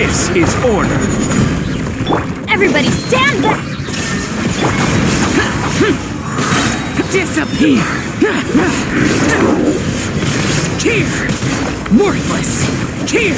This is order. Everybody stand back! Disappear. Here. Worthless. Here.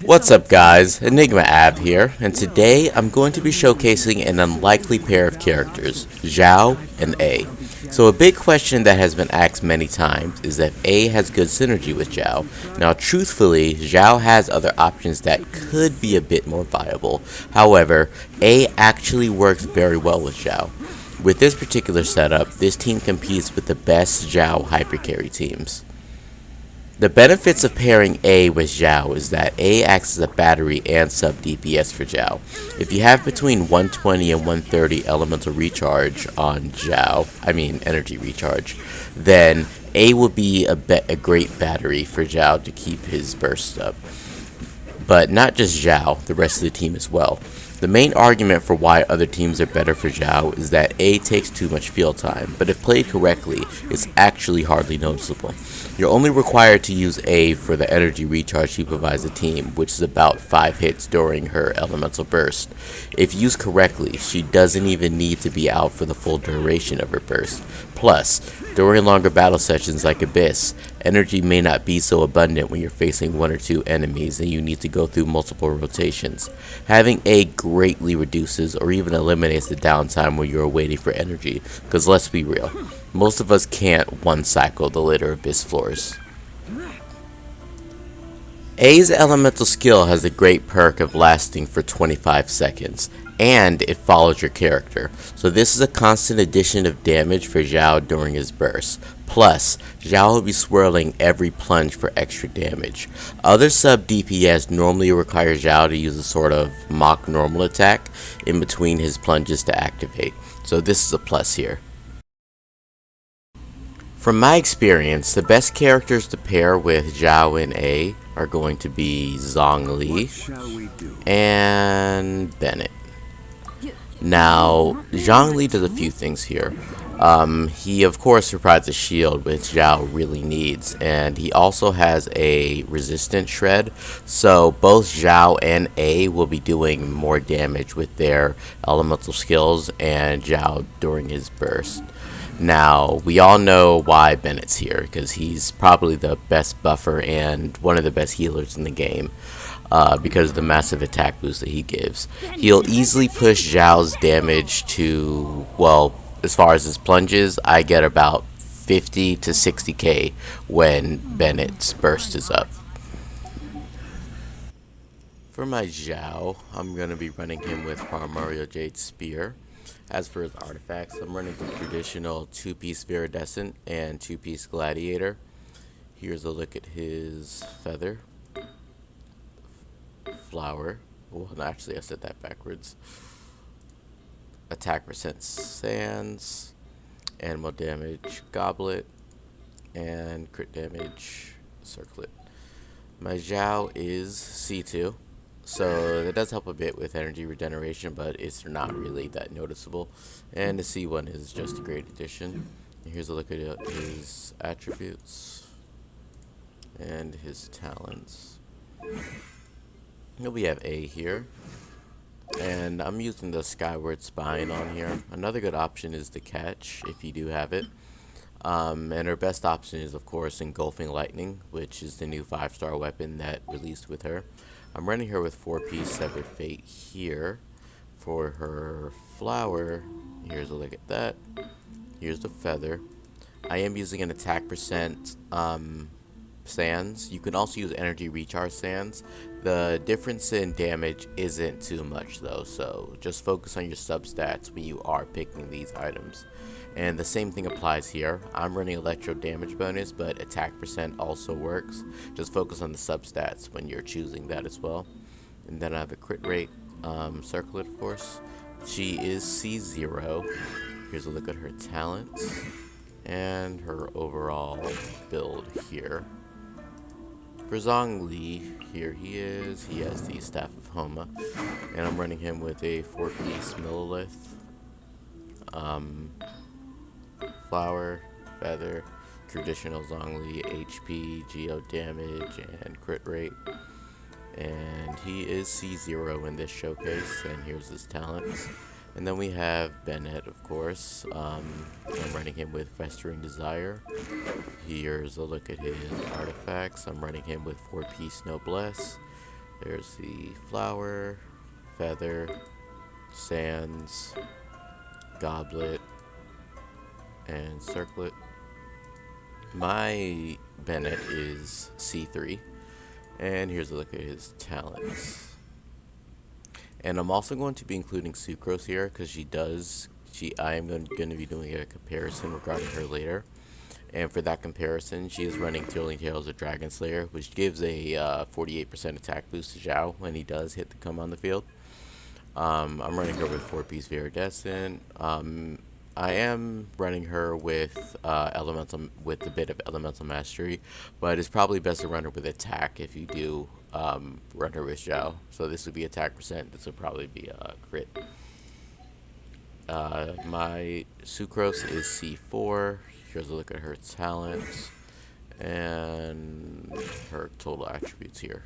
What's up guys, Enigma Av here, and today I'm going to be showcasing an unlikely pair of characters, Xiao and A. So a big question that has been asked many times is if A has good synergy with Xiao. Now truthfully, Xiao has other options that could be a bit more viable. However, A actually works very well with Xiao. With this particular setup, this team competes with the best Xiao hypercarry teams. The benefits of pairing A with Xiao is that A acts as a battery and sub DPS for Xiao. If you have between 120 and 130 elemental recharge on Xiao, energy recharge, then A will be a great battery for Xiao to keep his bursts up. But not just Xiao, the rest of the team as well. The main argument for why other teams are better for Xiao is that A takes too much field time, but if played correctly, it's actually hardly noticeable. You're only required to use A for the energy recharge she provides the team, which is about 5 hits during her elemental burst. If used correctly, she doesn't even need to be out for the full duration of her burst. Plus, during longer battle sessions like Abyss, energy may not be so abundant when you're facing 1 or 2 enemies and you need to go through multiple rotations. Having A greatly reduces or even eliminates the downtime when you're waiting for energy, because let's be real, most of us can't one cycle the later Abyss floors. A's elemental skill has a great perk of lasting for 25 seconds, and it follows your character, so this is a constant addition of damage for Xiao during his burst. Plus, Xiao will be swirling every plunge for extra damage. Other sub DPS normally require Xiao to use a sort of mock normal attack in between his plunges to activate, so this is a plus here. From my experience, the best characters to pair with Xiao and A are going to be Zhongli and Bennett. Now, Zhongli does a few things here. He of course provides a shield, which Xiao really needs, and he also has a resistant shred, so both Xiao and A will be doing more damage with their elemental skills and Xiao during his burst. Now, we all know why Bennett's here, because he's probably the best buffer and one of the best healers in the game, because of the massive attack boost that he gives. He'll easily push Xiao's damage to, well, as far as his plunges, I get about 50 to 60k when Bennett's burst is up. For my Xiao, I'm going to be running him with Primordial Jade Spear. As for his artifacts, I'm running the traditional 2-piece Viridescent and 2-piece Gladiator. Here's a look at his feather. Flower. Oh, no, actually I said that backwards. Attack percent Sands. Animal damage Goblet. And crit damage Circlet. My Xiao is C2. So that does help a bit with energy regeneration, but it's not really that noticeable. And the C1 is just a great addition. And here's a look at his attributes and his talents. We have A here, and I'm using the Skyward Spine on here. Another good option is the Catch, if you do have it. And her best option is of course Engulfing Lightning, which is the new 5-star weapon that released with her. I'm running her with 4-piece Severed Fate here. For her flower, here's a look at that. Here's the feather. I am using an attack percent Sands. You can also use energy recharge Sands. The difference in damage isn't too much though, so just focus on your substats when you are picking these items. And the same thing applies here. I'm running electro damage bonus, but attack percent also works. Just focus on the substats when you're choosing that as well. And then I have a crit rate Circlet, of course. She is C0. Here's a look at her talents and her overall build here. For Zhongli, here he is. He has the Staff of Homa, and I'm running him with a 4-piece Millilith. Flower, feather, traditional Zhongli HP, geo damage, and crit rate. And he is C0 in this showcase, and here's his talents. And then we have Bennett, of course. I'm running him with Festering Desire. Here's a look at his artifacts. I'm running him with 4-piece Noblesse. There's the Flower, Feather, Sands, Goblet, and Circlet. My Bennett is C3. And here's a look at his talents. And I'm also going to be including Sucrose here because I am going to be doing a comparison regarding her later. And for that comparison, she is running Thrilling Tales of Dragon Slayer, which gives a 48% attack boost to Xiao when he does hit to come on the field. I'm running her with 4-piece Viridescent. I am running her with with a bit of Elemental Mastery, but it's probably best to run her with Attack if you do run her with Xiao. So this would be attack percent. This would probably be a crit. My Sucrose is C4. Here's a look at her talents and her total attributes here.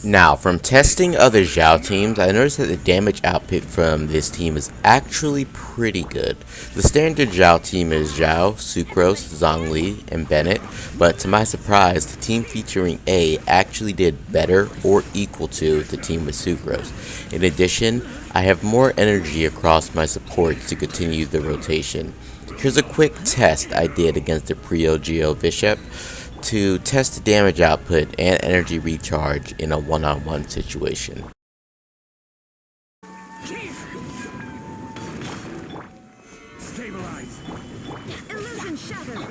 Now, from testing other Xiao teams, I noticed that the damage output from this team is actually pretty good. The standard Xiao team is Xiao, Sucrose, Zhongli, and Bennett, but to my surprise, the team featuring A actually did better or equal to the team with Sucrose. In addition, I have more energy across my supports to continue the rotation. Here's a quick test I did against the Prio Geo Bishop to test the damage output and energy recharge in a one-on-one situation. Stabilize. Illusion shattered.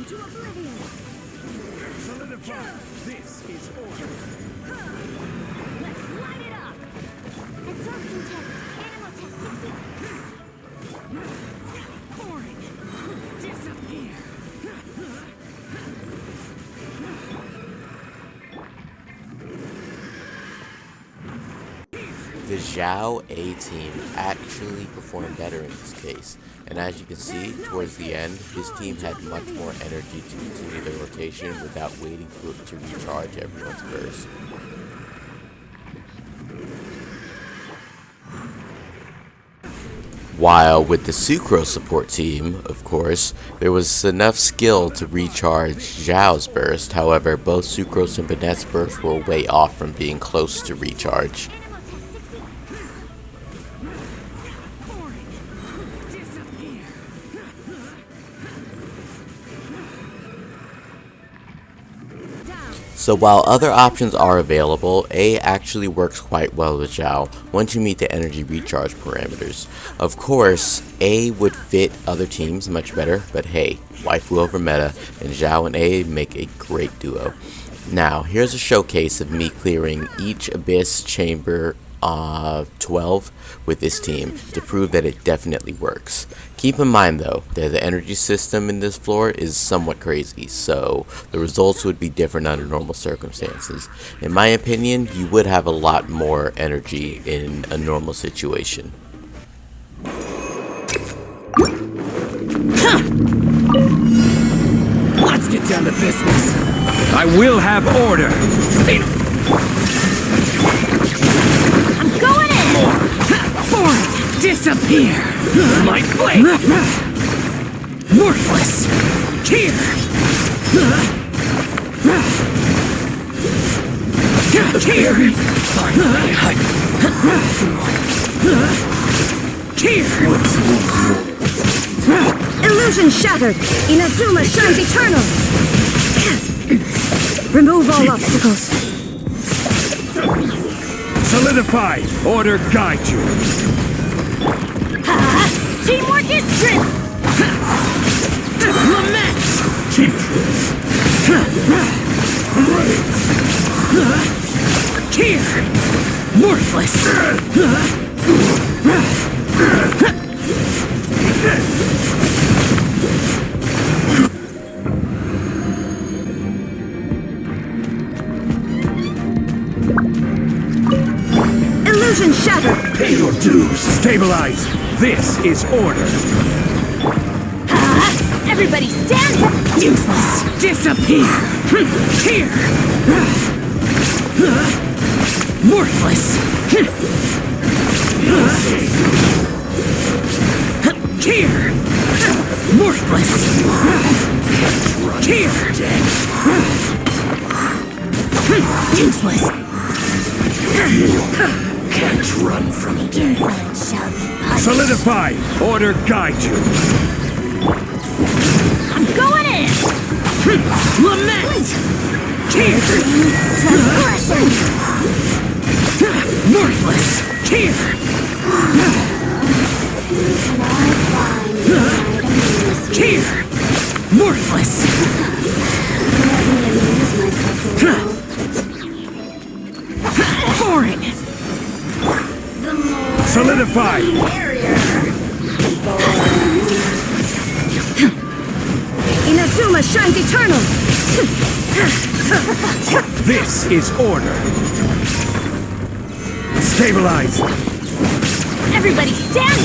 To oblivion. Solidify. This is order. Let's light it up. Absorption test. Animal test 60. Boring. Disappear. The Xiao A team actually performed better in this case, and as you can see, towards the end, his team had much more energy to continue the rotation without waiting for it to recharge everyone's burst. While with the Sucrose support team, of course, there was enough skill to recharge Xiao's burst. However, both Sucrose and Bennett's burst were way off from being close to recharge. So while other options are available, A actually works quite well with Xiao once you meet the energy recharge parameters. Of course, A would fit other teams much better, but hey, waifu over meta, and Xiao and A make a great duo. Now, here's a showcase of me clearing each Abyss Chamber 12 with this team to prove that it definitely works. Keep in mind though that the energy system in this floor is somewhat crazy, so the results would be different under normal circumstances. In my opinion, you would have a lot more energy in a normal situation. Let's get down to business. I will have order. I'm going in. Boring. Disappear. My blade. Worthless. Here. Here. Here. Illusion shattered. Inazuma shines eternal. Remove all obstacles. Solidify. Order guide you. Teamwork is strength. Lament. Here! Worthless! Illusion shattered! Pay your dues! Stabilize! This is order! Everybody stand back! Useless! Disappear! Here! Worthless! Here! Worthless! Here! Useless! Can't run from The insolent shall be punished. Solidify! Order guide you! I'm going in! Lament! Here! Transgression! Worthless! Here! Here! Worthless! Foreign! Solidify! Inazuma shines eternal! This is order! Stabilize! Everybody stand!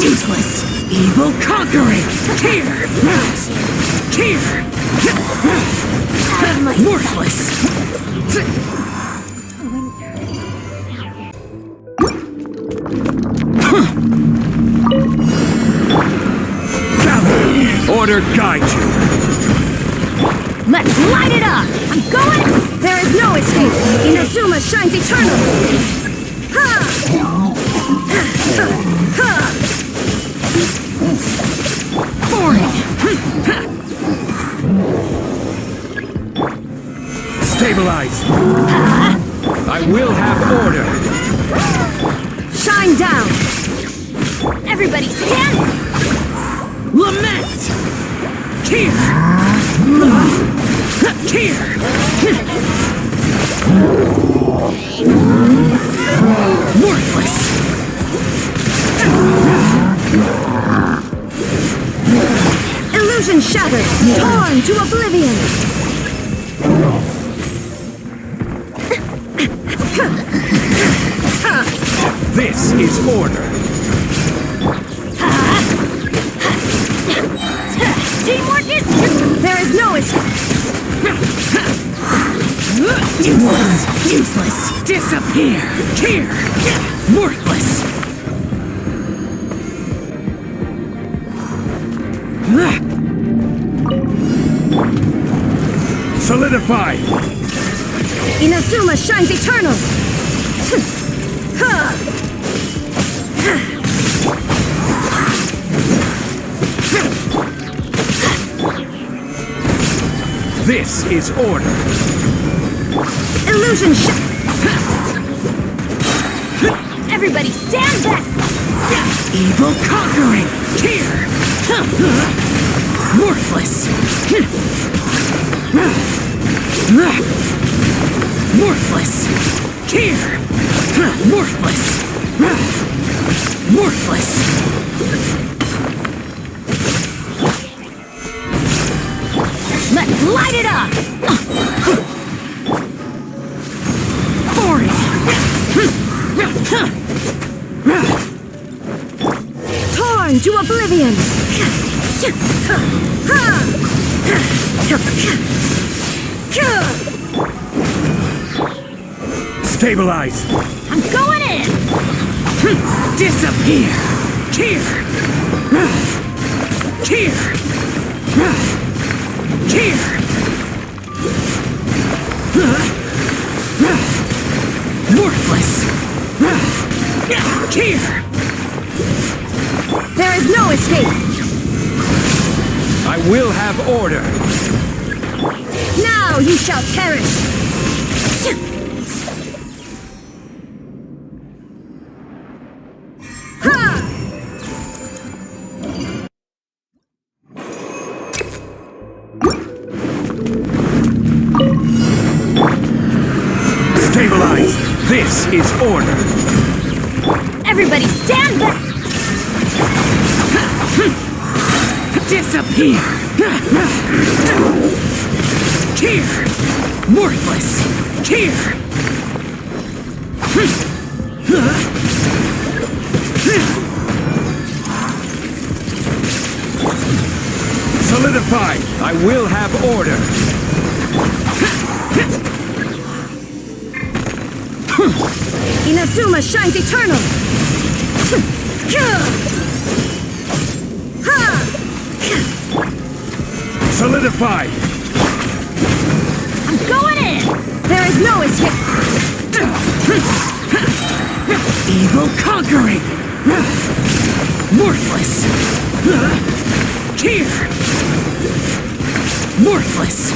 Useless! Evil conquering! Here! Here! Worthless! Order guide you! Let's light it up! I'm going! There is no escape! Inazuma shines eternal! Ha! Ha! Foreign! Stabilize! I will have order! Shine down! Everybody stand! Lament! Here! Here! Worthless! Illusion shattered! Torn to oblivion! This is order! Teamwork is... There is no escape! Useless! Useless! Disappear! Here! Worthless! Solidify! Inazuma shines eternal! This is order! Illusion Everybody stand back! Evil conquering! Here! Worthless! Worthless! Here! Worthless! Worthless! Let's light it up! Foreign! Torn to oblivion! Stabilize! I'm going in! Disappear! Here! Here! Here! Worthless! Here! There is no escape! I will have order! Now you shall perish! This is order. Everybody stand back! Disappear. Here. Worthless. Here. Solidify. I will have order. Inazuma shines eternal! Solidify. I'm going in! There is no escape! Evil conquering. Worthless. Here. Worthless.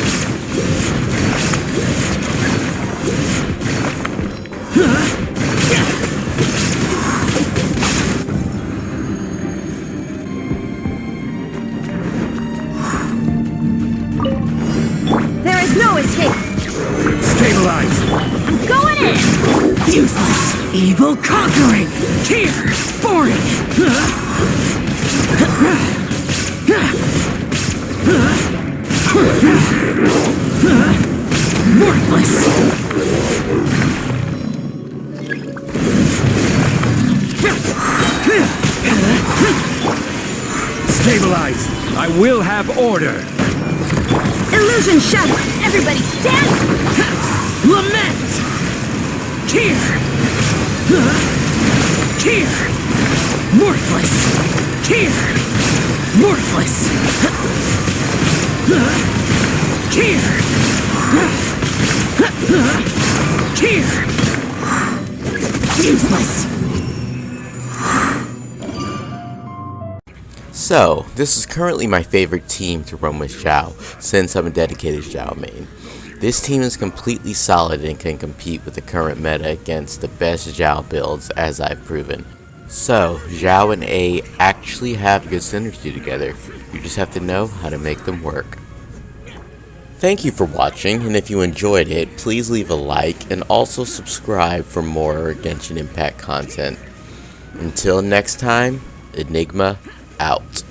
There is no escape! Stabilize. I'm going in! Useless. Evil conquering. Here. Foreign. Worthless. Stabilize. I will have order. Illusion shadow! Everybody stand! Lament. Here. Here. Worthless. Here. Worthless. Here. Here. Useless. So, this is currently my favorite team to run with Xiao, since I'm a dedicated Xiao main. This team is completely solid and can compete with the current meta against the best Xiao builds, as I've proven. So, Xiao and A actually have good synergy together, you just have to know how to make them work. Thank you for watching, and if you enjoyed it, please leave a like and also subscribe for more Genshin Impact content. Until next time, Enigma out.